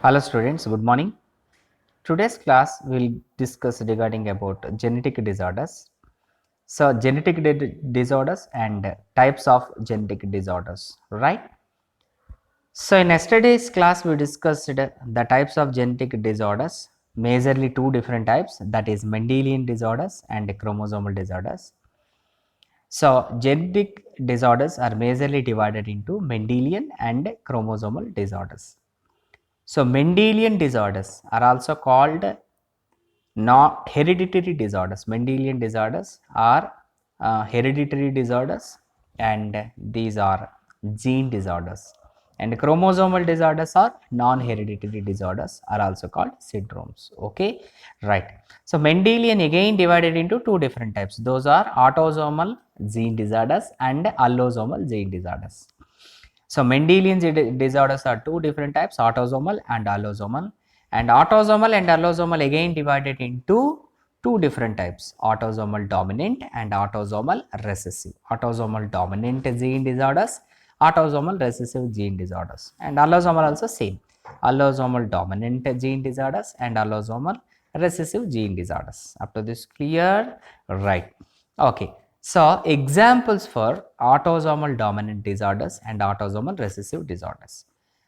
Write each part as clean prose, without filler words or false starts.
Hello students, good morning. Today's class will discuss regarding about genetic disorders. So genetic disorders and types of genetic disorders, right? So in yesterday's class we discussed the types of genetic disorders, majorly two different types, that is Mendelian disorders and chromosomal disorders. So genetic disorders are majorly divided into Mendelian and chromosomal disorders. So Mendelian disorders are also called not hereditary disorders. Mendelian disorders are hereditary disorders, and these are gene disorders. And chromosomal disorders are non-hereditary disorders, are also called syndromes. Okay, right. So Mendelian again divided into two different types. Those are autosomal gene disorders and allosomal gene disorders. So Mendelian disorders are two different types, autosomal and allosomal. And autosomal and allosomal again divided into two different types, autosomal dominant and autosomal recessive. Autosomal dominant gene disorders, autosomal recessive gene disorders, and allosomal also same. Allosomal dominant gene disorders and allosomal recessive gene disorders. Up to this clear? Right. Okay. So examples for autosomal dominant disorders and autosomal recessive disorders.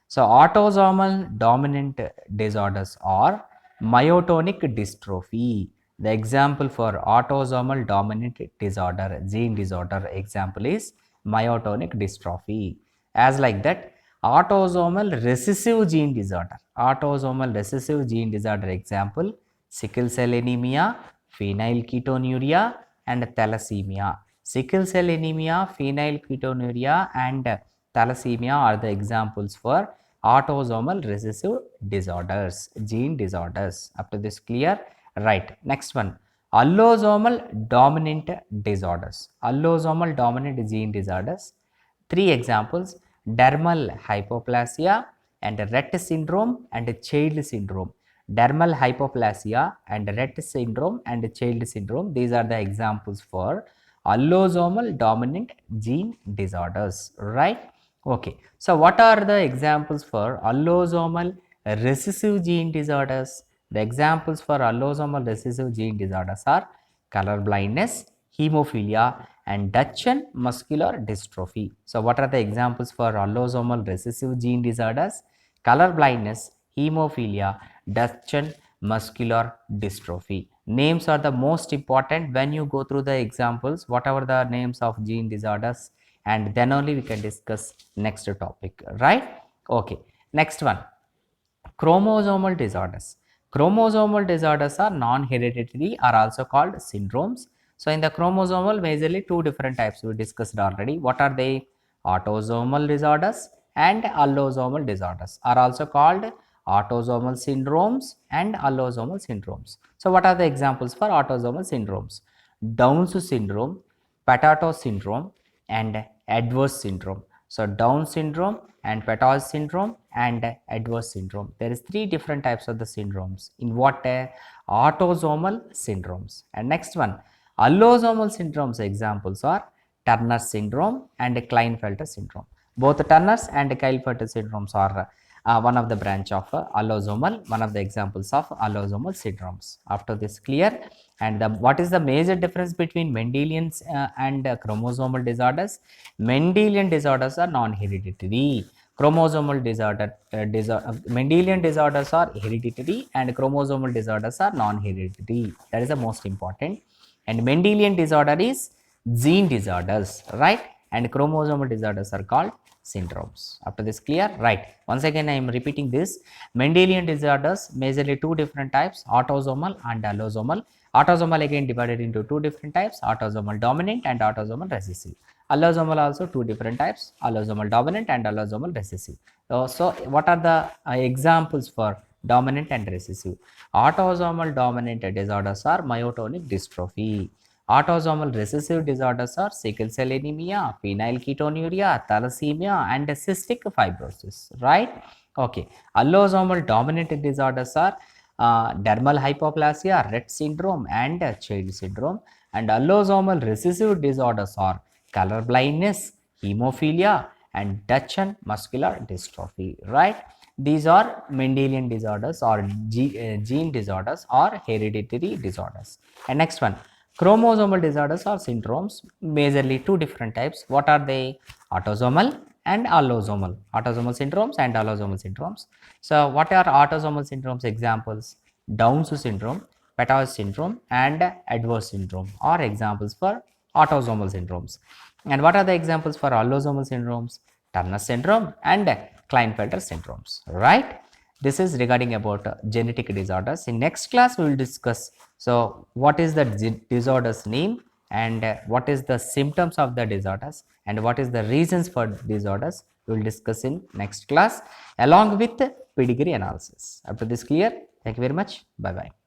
So autosomal dominant disorders are myotonic dystrophy. The example for autosomal dominant disorder, gene disorder example is myotonic dystrophy. As like that, autosomal recessive gene disorder. Autosomal recessive gene disorder example, sickle cell anemia, phenylketonuria and thalassemia. Sickle cell anemia, phenylketonuria and thalassemia are the examples for autosomal recessive disorders, gene disorders. Up to this clear? Right. Next one, allosomal dominant disorders. Allosomal dominant gene disorders. Three examples, dermal hypoplasia and Rett syndrome and child syndrome. Dermal hypoplasia and Rett syndrome and child syndrome, these are the examples for allosomal dominant gene disorders, right? Okay, so what are the examples for allosomal recessive gene disorders? The examples for allosomal recessive gene disorders are color blindness, hemophilia and Duchenne muscular dystrophy. So what are the examples for allosomal recessive gene disorders? Color blindness, hemophilia, Duchenne muscular dystrophy. Names are the most important when you go through the examples, whatever the names of gene disorders, and then only we can discuss next topic, right? Okay, next one, chromosomal disorders. Chromosomal disorders are non-hereditary, are also called syndromes. So in the chromosomal, majorly two different types we discussed already. What are they? Autosomal disorders and allosomal disorders are also called autosomal syndromes and allosomal syndromes. So what are the examples for autosomal syndromes? Down's syndrome, Patato syndrome and Edwards syndrome. So Down syndrome and Patato syndrome and Edwards syndrome. There is three different types of the syndromes. In what? Autosomal syndromes. And next one, allosomal syndromes examples are Turner syndrome and Klinefelter syndrome. Both Turner's and Klinefelter syndromes are one of the branch of allosomal, one of the examples of allosomal syndromes. After this clear, and what is the major difference between Mendelian and chromosomal disorders? Mendelian disorders are non-hereditary. Chromosomal Mendelian disorders are hereditary and chromosomal disorders are non-hereditary. That is the most important. And Mendelian disorder is gene disorders, right? And chromosomal disorders are called syndromes. After this clear? Right. Once again I am repeating this. Mendelian disorders majorly two different types, autosomal and allosomal. Autosomal again divided into two different types, autosomal dominant and autosomal recessive. Allosomal also two different types, allosomal dominant and allosomal recessive. So what are the examples for dominant and recessive? Autosomal dominant disorders are myotonic dystrophy. Autosomal recessive disorders are sickle cell anemia, phenylketonuria, thalassemia, and cystic fibrosis, right? Okay. Allosomal dominant disorders are dermal hypoplasia, Rett syndrome, and child syndrome. And allosomal recessive disorders are color blindness, hemophilia, and Duchenne muscular dystrophy, right? These are Mendelian disorders or gene disorders or hereditary disorders. And next one, chromosomal disorders or syndromes, majorly two different types. What are they? Autosomal and allosomal. Autosomal syndromes and allosomal syndromes. So what are autosomal syndromes examples? Down's syndrome, Patau's syndrome and Edwards syndrome are examples for autosomal syndromes. And what are the examples for allosomal syndromes? Turner syndrome and Klinefelter syndromes, right? This is regarding about genetic disorders. In next class we will discuss, so what is the disorder's name and what is the symptoms of the disorders and what is the reasons for disorders. We will discuss in next class along with pedigree analysis. Up to this clear? Thank you very much. Bye bye.